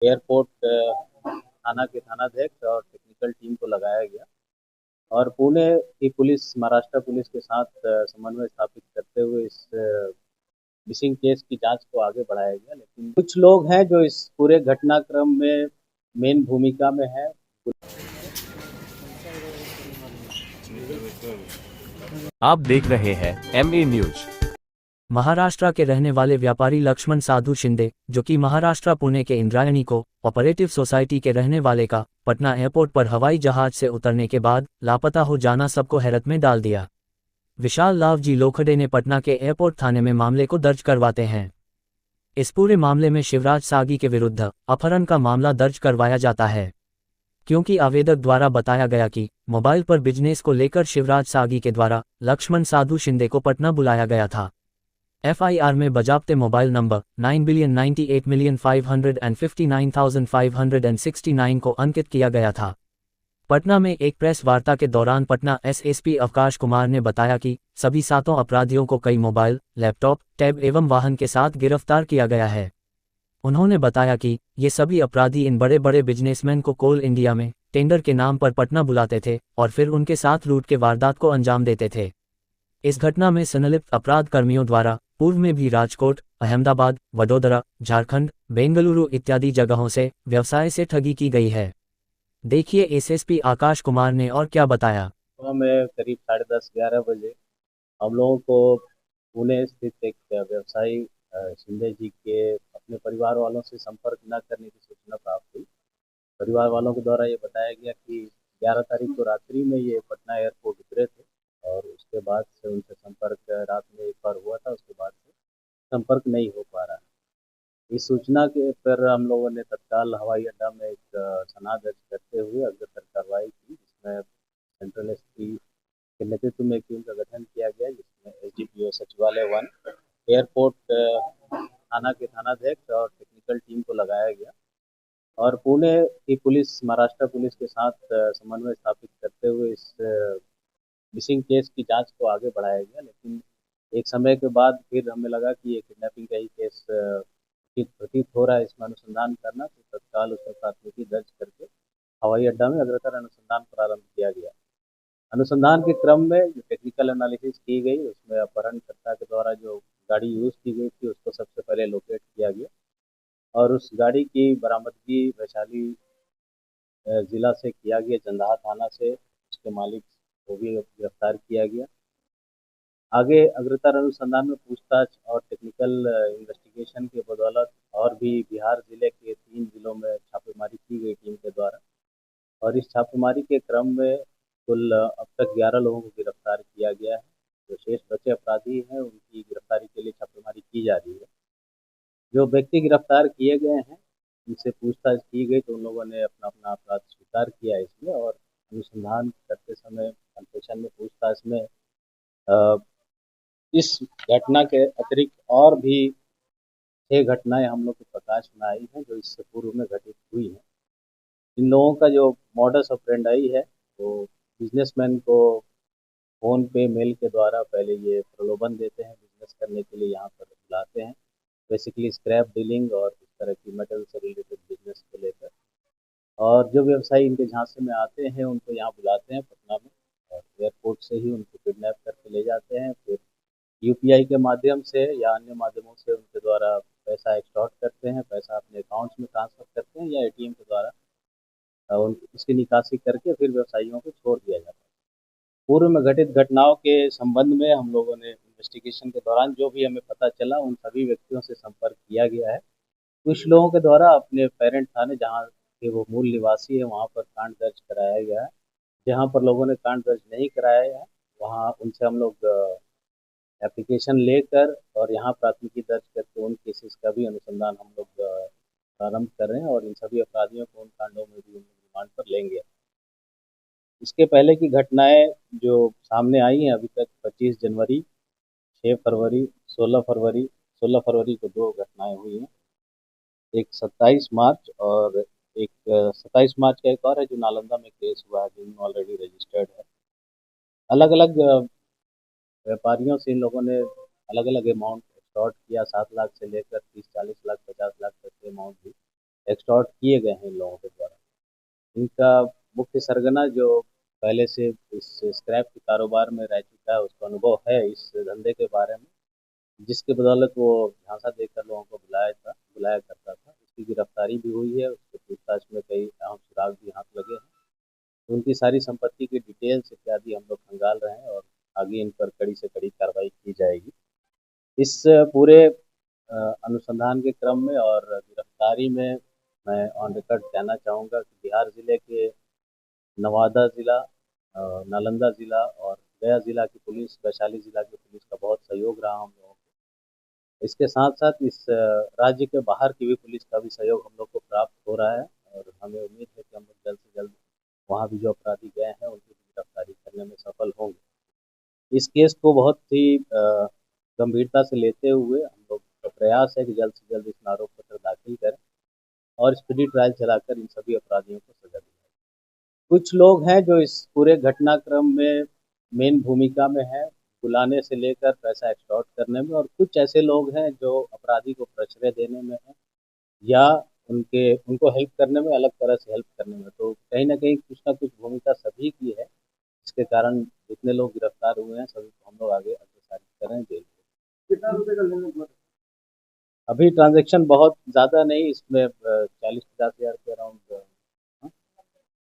Airport थाना के थानाध्यक्ष और टेक्निकल टीम को लगाया गया और पुणे की पुलिस महाराष्ट्र पुलिस के साथ समन्वय स्थापित करते हुए इस मिसिंग केस की जांच को आगे बढ़ाया गया। लेकिन कुछ लोग हैं जो इस पूरे घटनाक्रम में मेन भूमिका में है। आप देख रहे हैं MA न्यूज। महाराष्ट्र के रहने वाले व्यापारी लक्ष्मण साधु शिंदे, जो कि महाराष्ट्र पुणे के इंद्रायणी को ऑपरेटिव सोसाइटी के रहने वाले का पटना एयरपोर्ट पर हवाई जहाज से उतरने के बाद लापता हो जाना सबको हैरत में डाल दिया। विशाल लाव जी लोखंडे ने पटना के एयरपोर्ट थाने में मामले को दर्ज करवाते हैं। इस पूरे मामले में शिवराज सागी के विरुद्ध अपहरण का मामला दर्ज करवाया जाता है, क्योंकि आवेदक द्वारा बताया गया कि मोबाइल पर बिजनेस को लेकर शिवराज सागी के द्वारा लक्ष्मण साधु शिंदे को पटना बुलाया गया था। FIR में बजाबते मोबाइल नंबर 9,98,559,569 को अंकित किया गया था। पटना में एक प्रेस वार्ता के दौरान पटना SSP अवकाश कुमार ने बताया कि सभी 7 अपराधियों को कई मोबाइल, लैपटॉप, टैब एवं वाहन के साथ गिरफ्तार किया गया है। उन्होंने बताया कि ये सभी अपराधी इन बड़े बड़े बिजनेसमैन को कोल इंडिया में टेंडर के नाम पर पटना बुलाते थे और फिर उनके साथ लूट के वारदात को अंजाम देते थे। इस घटना में संलिप्त अपराध कर्मियों द्वारा पूर्व में भी राजकोट, अहमदाबाद, वडोदरा, झारखंड, बेंगलुरु इत्यादि जगहों से व्यवसाय से ठगी की गई है। देखिए SSP आकाश कुमार ने और क्या बताया। सुबह में करीब 10:30-11 बजे हम लोगों को पुणे स्थित एक व्यवसायी शिंदे जी के अपने परिवार वालों से संपर्क न करने की सूचना प्राप्त हुई। परिवार वालों के द्वारा ये बताया गया कि 11 तारीख को रात्रि में ये पटना एयरपोर्ट उतरे थे और उसके बाद से उनसे संपर्क रात में एक बार हुआ था, उसके बाद से संपर्क नहीं हो पा रहा है। इस सूचना के पर हम लोगों ने तत्काल हवाई अड्डा में एक सनहा दर्ज करते हुए अग्रसर कार्रवाई की, जिसमें सेंट्रल एसपी के नेतृत्व में एक टीम का गठन किया गया, जिसमें SDPO सचिवालय 1, एयरपोर्ट थाना के थानाध्यक्ष और टेक्निकल टीम को लगाया गया और पुणे की पुलिस महाराष्ट्र पुलिस के साथ समन्वय स्थापित करते हुए इस मिसिंग केस की जांच को आगे बढ़ाया गया। लेकिन एक समय के बाद फिर हमें लगा कि ये किडनैपिंग का ही केस प्रतीत हो रहा है, इसमें अनुसंधान करना, तो तत्काल उसमें प्राथमिकी दर्ज करके हवाई अड्डा में अग्रतर अनुसंधान प्रारंभ किया गया। अनुसंधान के क्रम में जो टेक्निकल एनालिसिस की गई, उसमें अपहरणकर्ता के द्वारा जो गाड़ी यूज की गई थी उसको सबसे पहले लोकेट किया गया और उस गाड़ी की बरामदगी वैशाली जिला से किया गया, जंदाहा थाना से उसके मालिक को भी गिरफ्तार किया गया। आगे अग्रतर अनुसंधान में पूछताछ और टेक्निकल इन्वेस्टिगेशन के बदौलत और भी बिहार जिले के 3 जिलों में छापेमारी की गई टीम के द्वारा और इस छापेमारी के क्रम में कुल अब तक 11 लोगों को गिरफ्तार किया गया है। जो शेष बचे अपराधी हैं उनकी गिरफ्तारी के लिए छापेमारी की जा रही है। जो व्यक्ति गिरफ्तार किए गए हैं उनसे पूछताछ की गई तो उन लोगों ने अपना अपना अपराध स्वीकार किया इसमें और अनुसंधान करते समय कन्फेशन में पूछताछ में अ, इस घटना के अतिरिक्त और भी 6 घटनाएं हम लोग के प्रकाश में आई हैं जो इससे पूर्व में घटित हुई हैं। इन लोगों का जो मॉडस ऑपरेंडाई है वो बिजनेसमैन को फ़ोन पे मेल के द्वारा पहले ये प्रलोभन देते हैं, बिजनेस करने के लिए यहाँ पर बुलाते हैं, बेसिकली स्क्रैप डीलिंग और इस तरह की मेटल से रिलेटेड बिजनेस को लेकर। और जो व्यवसायी इनके झांसे में आते हैं उनको यहाँ बुलाते हैं पटना में और एयरपोर्ट से ही उनको किडनैप करके ले जाते हैं। फिर UPI के माध्यम से या अन्य माध्यमों से उनके द्वारा पैसा एक्सटॉर्ट करते हैं, पैसा अपने अकाउंट्स में ट्रांसफ़र करते हैं या ATM के द्वारा उसकी निकासी करके फिर व्यवसायियों को छोड़ दिया जाता है। पूर्व में घटित घटनाओं के संबंध में हम लोगों ने इन्वेस्टिगेशन के दौरान जो भी हमें पता चला उन सभी व्यक्तियों से संपर्क किया गया है। कुछ लोगों के द्वारा अपने पेरेंट थाने जहाँ के वो मूल निवासी है वहाँ पर कांड दर्ज कराया गया है। जहाँ पर लोगों ने कांड दर्ज नहीं कराया है वहाँ उनसे हम लोग एप्लीकेशन लेकर और यहाँ प्राथमिकी दर्ज करके उन केसेस का भी अनुसंधान हम लोग प्रारंभ कर रहे हैं और इन सभी अपराधियों को उन कांडों में भी रिमांड पर लेंगे। इसके पहले की घटनाएं जो सामने आई हैं अभी तक 25 जनवरी, 6 फरवरी, 16 फरवरी, 16 फरवरी को 2 घटनाएं हुई हैं। एक 27 मार्च और एक 27 मार्च का एक और है जो नालंदा में केस हुआ है, जिनमें ऑलरेडी रजिस्टर्ड है। अलग अलग व्यापारियों से इन लोगों ने अलग अलग अमाउंट एक्सटॉर्ट किया, 7 लाख से लेकर 30, 40 लाख, 50 लाख तक के अमाउंट भी एक्सटॉर्ट किए गए हैं इन लोगों के द्वारा। इनका मुख्य सरगना जो पहले से इस स्क्रैप के कारोबार में रह चुका है, उसको अनुभव है इस धंधे के बारे में, जिसके बदौलत वो झांसा देकर लोगों को बुलाया करता था। उसकी गिरफ्तारी भी हुई है, उसके पूछताछ में कई अहम सुराग भी हाथ लगे हैं। तो उनकी सारी संपत्ति की डिटेल्स इत्यादि हम लोग खंगाल रहे हैं और आगे इन पर कड़ी से कड़ी कार्रवाई की जाएगी। इस पूरे अनुसंधान के क्रम में और गिरफ्तारी में मैं ऑन रिकॉर्ड कहना चाहूँगा कि बिहार जिले के नवादा जिला, नालंदा जिला और गया जिला की पुलिस, वैशाली जिला की पुलिस का बहुत सहयोग रहा हम लोगों को। इसके साथ साथ इस राज्य के बाहर की भी पुलिस का भी सहयोग हम लोग को प्राप्त हो रहा है और हमें उम्मीद है कि हम लोग जल्द से जल्द वहाँ भी जो अपराधी गए हैं उनकी भी गिरफ्तारी करने में सफल होंगे। इस केस को बहुत ही गंभीरता से लेते हुए हम लोग का प्रयास है कि जल्द से जल्द इसमें आरोप पत्र दाखिल करें और स्पीडी ट्रायल चलाकर इन सभी अपराधियों को सजा दी। कुछ लोग हैं जो इस पूरे घटनाक्रम में मेन भूमिका में हैं, बुलाने से लेकर पैसा एक्सटॉर्ट करने में, और कुछ ऐसे लोग हैं जो अपराधी को प्रश्रय देने में हैं या उनके उनको हेल्प करने में, अलग तरह से हेल्प करने में। तो कहीं ना कहीं कुछ ना कुछ भूमिका सभी की है, जिसके कारण जितने लोग गिरफ्तार हुए हैं सभी को हम लोग आगे अग्रसर करें जेल में। कितना रुपए का लेन देन? अभी ट्रांजैक्शन बहुत ज़्यादा नहीं, इसमें 40-50 हज़ार के अराउंड,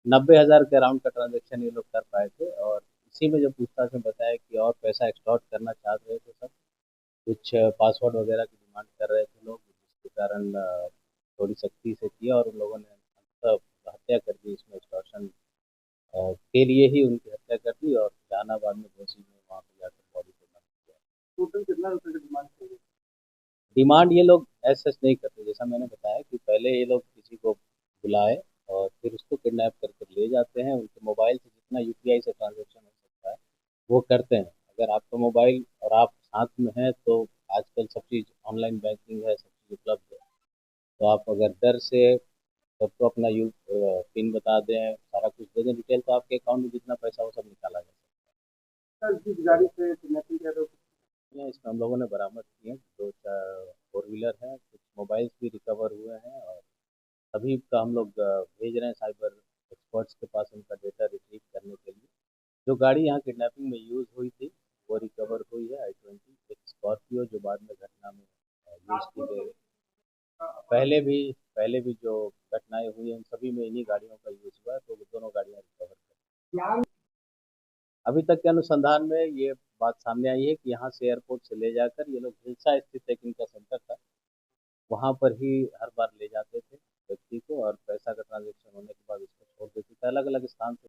90 हज़ार के अराउंड का ट्रांजैक्शन ये लोग कर पाए थे। और इसी में जो पूछताछ में बताया कि और पैसा एक्सटॉर्ट करना चाह रहे थे सब, कुछ पासवर्ड वगैरह की डिमांड कर रहे थे लोग, जिसके कारण थोड़ी सख्ती से किया और उन लोगों ने अंततः हत्या कर दी। इसमें एक्सटॉर्शन के लिए ही उनकी हत्या कर दी और जहानाबाद में दोषी ने वहाँ पर जाकर बॉडी को बंद किया। टोटल कितना रुपये की डिमांड की? डिमांड ये लोग ऐसा नहीं करते, जैसा मैंने बताया कि पहले ये लोग किसी को बुलाए और फिर उसको किडनैप करके ले जाते हैं। उनके मोबाइल से जितना यूपीआई से ट्रांजैक्शन हो सकता है वो करते हैं। अगर आपका मोबाइल और आप साथ में हैं तो आजकल सब चीज़ ऑनलाइन बैंकिंग है, सब चीज़ उपलब्ध है। तो आप अगर डर से सबको अपना पिन बता दें, सारा कुछ दे दें डिटेल, तो आपके अकाउंट में जितना पैसा हो सब निकाला जा सकता है। सर, जिस गाड़ी से किडनैपिंग किया था इसमें हम लोगों ने बरामद किए हैं, दो चार फोर व्हीलर हैं, कुछ मोबाइल्स भी रिकवर हुए हैं और सभी का हम लोग भेज रहे हैं साइबर एक्सपर्ट्स के पास उनका डेटा रिट्रीव करने के लिए। जो गाड़ी यहाँ किडनैपिंग में यूज़ हुई थी वो रिकवर हुई है, i20, एक स्कॉर्पियो जो बाद में घटना में यूज़ की गई। पहले भी जो घटनाएं हुई हैं उन सभी में इन्हीं गाड़ियों का यूज़ हुआ है, तो वो दोनों गाड़ियाँ रिकवर कर। अभी तक के अनुसंधान में ये बात सामने आई है कि यहाँ से एयरपोर्ट से ले जाकर ये लोग हिलसा स्थित एक इनका सेंटर था, वहाँ पर ही हर बार ले जाते थे व्यक्ति को और पैसा का ट्रांजेक्शन होने के बाद उसको छोड़ देते थे अलग अलग स्थान से।